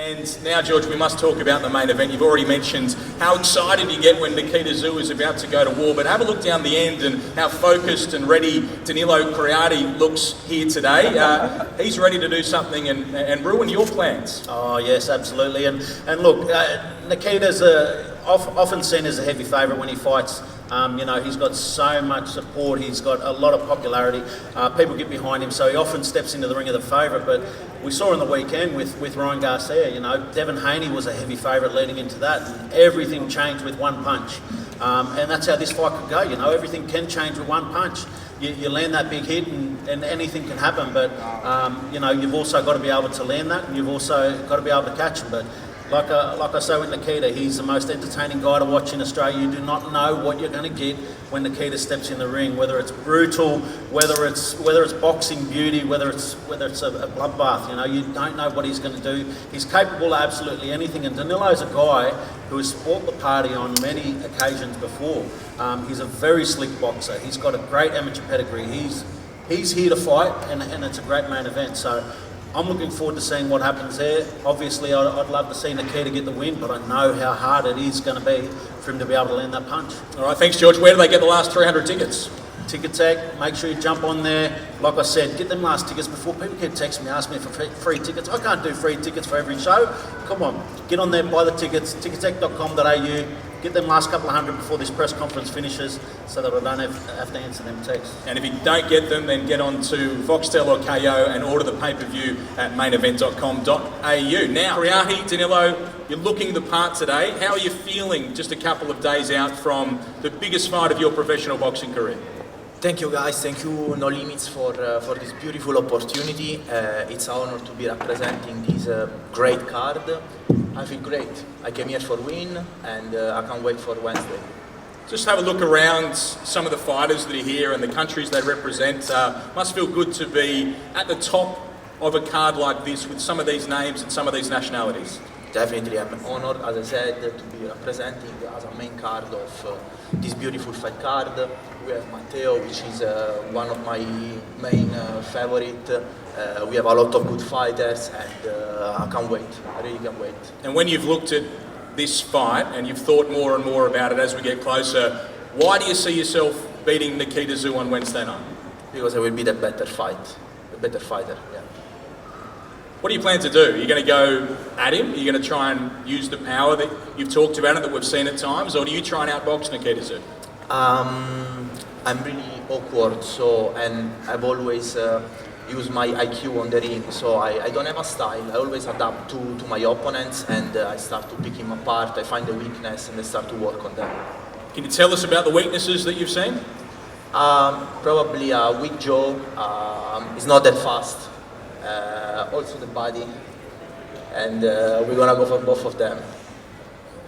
And now, George, we must talk about the main event. You've already mentioned how excited you get when Nikita Tszyu is about to go to war, but have a look down the end and how focused and ready Danilo Creati looks here today. He's ready to do something and ruin your plans. Oh, yes, absolutely. And look, Nikita's often seen as a heavy favourite when he fights. He's got so much support, he's got a lot of popularity, people get behind him, so he often steps into the ring of the favourite. But we saw in the weekend with Ryan Garcia, Devin Haney was a heavy favourite leading into that, and everything changed with one punch. And that's how this fight could go, everything can change with one punch. You land that big hit and anything can happen, but you've also got to be able to land that, and you've also got to be able to catch him. But like I say with Nikita, he's the most entertaining guy to watch in Australia. You do not know what you're going to get when Nikita steps in the ring, whether it's brutal, whether it's boxing beauty, whether it's a bloodbath. You don't know what he's going to do. He's capable of absolutely anything, and Danilo's a guy who has fought the party on many occasions before. He's a very slick boxer. He's got a great amateur pedigree. He's here to fight, and it's a great main event. So I'm looking forward to seeing what happens there. Obviously, I'd love to see Nikita get the win, but I know how hard it is going to be for him to be able to land that punch. All right, thanks, George. Where do they get the last 300 tickets? Ticket tag, make sure you jump on there. Like I said, get them last tickets before people keep texting me, asking me for free tickets. I can't do free tickets for every show. Come on, get on there, buy the tickets, tickettech.com.au. Get them last couple of hundred before this press conference finishes so that I don't have to answer them texts. And if you don't get them, then get on to Foxtel or KO and order the pay-per-view at mainevent.com.au. Now, Creati, Danilo, you're looking the part today. How are you feeling just a couple of days out from the biggest fight of your professional boxing career? Thank you guys, thank you No Limits for this beautiful opportunity. It's an honor to be representing this great card. I feel great. I came here for win and I can't wait for Wednesday. Just have a look around some of the fighters that are here and the countries they represent. Must feel good to be at the top of a card like this with some of these names and some of these nationalities. Definitely, I'm honored, as I said, to be representing as a main card of this beautiful fight card. We have Matteo, which is one of my main favorite. We have a lot of good fighters, and I can't wait. I really can't wait. And when you've looked at this fight and you've thought more and more about it as we get closer, why do you see yourself beating Nikita Tszyu on Wednesday night? Because I will be the better fighter. Yeah. What do you plan to do? Are you going to go at him? Are you going to try and use the power that you've talked about and that we've seen at times? Or do you try and outbox Nikita Tszyu? I'm really awkward, and I've always used my IQ on the ring, so I don't have a style. I always adapt to my opponents, and I start to pick him apart. I find the weakness and I start to work on them. Can you tell us about the weaknesses that you've seen? Probably a weak jaw. He's not that fast. Also the body, and we're gonna go for both of them.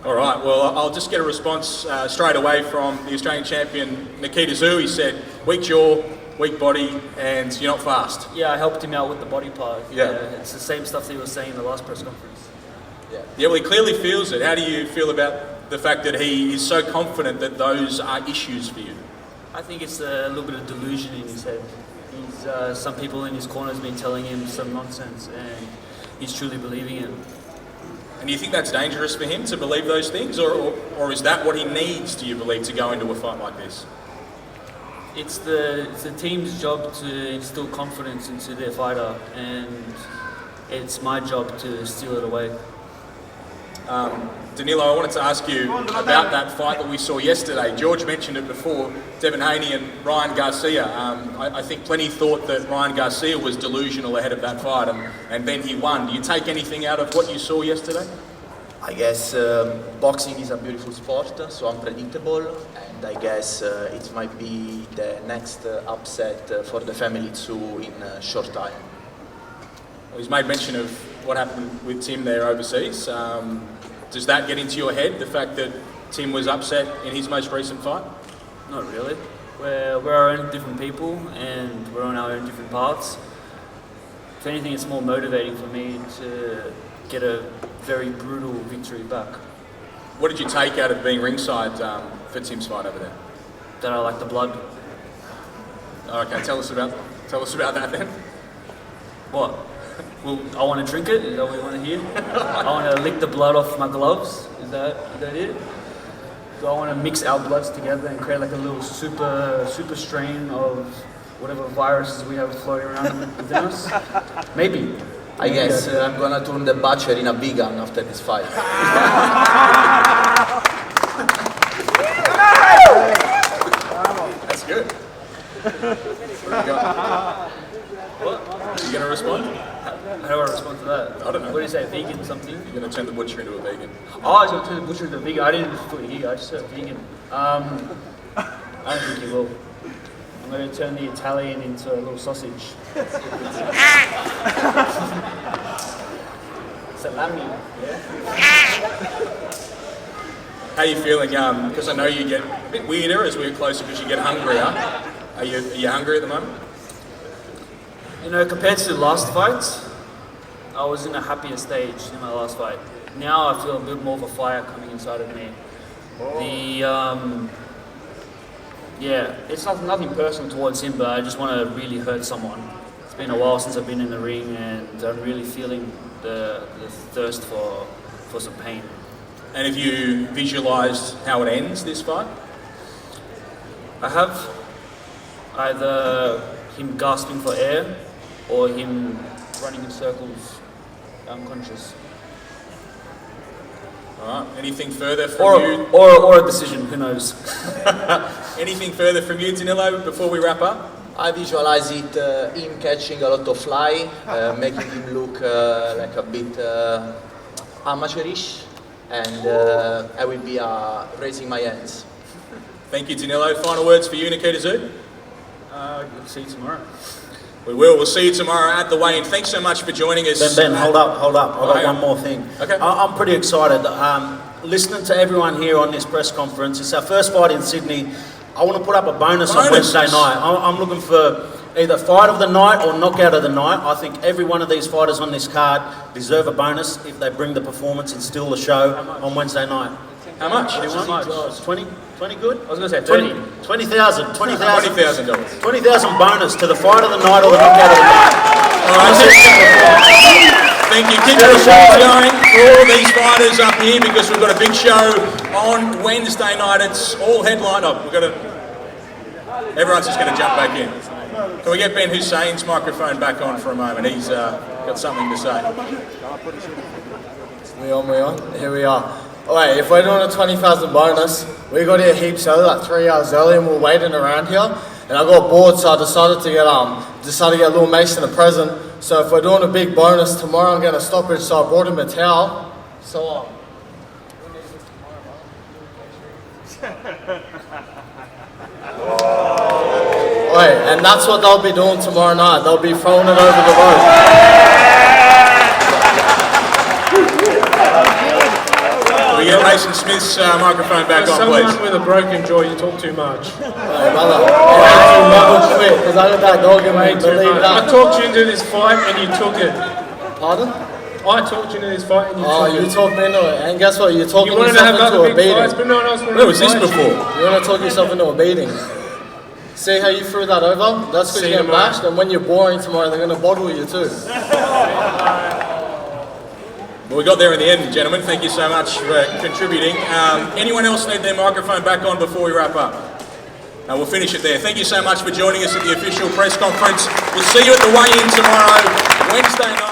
All right, well, I'll just get a response straight away from the Australian champion Nikita Tszyu. He said, weak jaw, weak body, and you're not fast. Yeah, I helped him out with the body part. Yeah. It's the same stuff that he was saying in the last press conference. Yeah, well, he clearly feels it. How do you feel about the fact that he is so confident that those are issues for you? I think it's a little bit of delusion in his head. Some people in his corner have been telling him some nonsense, and he's truly believing it. And do you think that's dangerous for him to believe those things, or is that what he needs, do you believe, to go into a fight like this? It's the team's job to instill confidence into their fighter, and it's my job to steal it away. Danilo, I wanted to ask you about that fight that we saw yesterday. George mentioned it before, Devin Haney and Ryan Garcia. I think plenty thought that Ryan Garcia was delusional ahead of that fight, and then he won. Do you take anything out of what you saw yesterday? I guess boxing is a beautiful sport, so unpredictable, and I guess it might be the next upset for the family Tszyu in a short time. Well, he's made mention of what happened with Tim there overseas. Does that get into your head, the fact that Tim was upset in his most recent fight? Not really. We're our own different people, and we're on our own different paths. If anything, it's more motivating for me to get a very brutal victory back. What did you take out of being ringside for Tim's fight over there? That I like the blood. Okay, tell us about that then. What? Well, I want to drink it. Is that what you want to hear? I want to lick the blood off my gloves. Is that it? Do I want to mix our bloods together and create like a little super strain of whatever viruses we have floating around within us? Maybe. I guess I'm gonna turn the butcher in a vegan after this fight. That's good. What have you got? What? You gonna respond? How do I respond to that? I don't know. What do you say, vegan or something? You're gonna turn the butcher into a vegan. Oh, I was going to turn the butcher into a vegan. I didn't put it here, I just said vegan. I don't think he will. I'm going to turn the Italian into a little sausage. Salami. How are you feeling? Because I know you get a bit weirder as we get closer because you get hungrier. Are you hungry at the moment? You know, compared to the last fights, I was in a happier stage in my last fight. Now I feel a bit more of a fire coming inside of me. It's nothing personal towards him, but I just want to really hurt someone. It's been a while since I've been in the ring, and I'm really feeling the thirst for some pain. And have you visualised how it ends, this fight? I have either him gasping for air or him running in circles unconscious. All right. Anything further from you? Or a decision, who knows? Anything further from you, Danilo, before we wrap up? I visualize it, him catching a lot of fly, making him look like a bit amateurish, and I will be raising my hands. Thank you, Danilo. Final words for you, Nikita Tszyu? We'll see you tomorrow. We will. We'll see you tomorrow at the weigh-in. Thanks so much for joining us. Ben, hold up. I've got one more thing. Okay. I'm pretty excited. Listening to everyone here on this press conference, it's our first fight in Sydney. I want to put up a bonus on Wednesday night. I'm looking for either fight of the night or knockout of the night. I think every one of these fighters on this card deserve a bonus if they bring the performance and steal the show on Wednesday night. How much? How much? 20 good? I was going to say 30. 20,000. $20,000. 20,000 bonus to the fight of the night or the knockout of the night. All right. Thank you. Keep the show going for all these fighters up here because we've got a big show on Wednesday night. It's all headlined up. Everyone's just going to jump back in. Can we get Ben Hussein's microphone back on for a moment? He's got something to say. We on? Here we are. Alright, if we're doing a 20,000 bonus, we got here heaps early, like 3 hours early, and we're waiting around here. And I got bored, so I decided to get a little Mason a present. So if we're doing a big bonus tomorrow, I'm gonna stop it. So I brought him a towel. So and that's what they'll be doing tomorrow night. They'll be throwing it over the road. Can we get Mason Smith's microphone back on, please? Someone with a broken jaw, you talk too much. Hey, brother, you never quit because I got that dog in me. Believe that. I talked you into this fight and you took it. Pardon? I talked you into this fight and you took it. Oh, you talked me into it. And guess what? You're talking You wanted to have yourself into other a big fights, but beating. no one else wanted Where to was this fight you. before? You want to talk yourself into a beating. See how you threw that over? That's because See you get you tomorrow. bashed, and when you're boring tomorrow, they're going to bottle you too. Well, we got there in the end, gentlemen. Thank you so much for contributing. Anyone else need their microphone back on before we wrap up? We'll finish it there. Thank you so much for joining us at the official press conference. We'll see you at the weigh-in tomorrow, Wednesday night.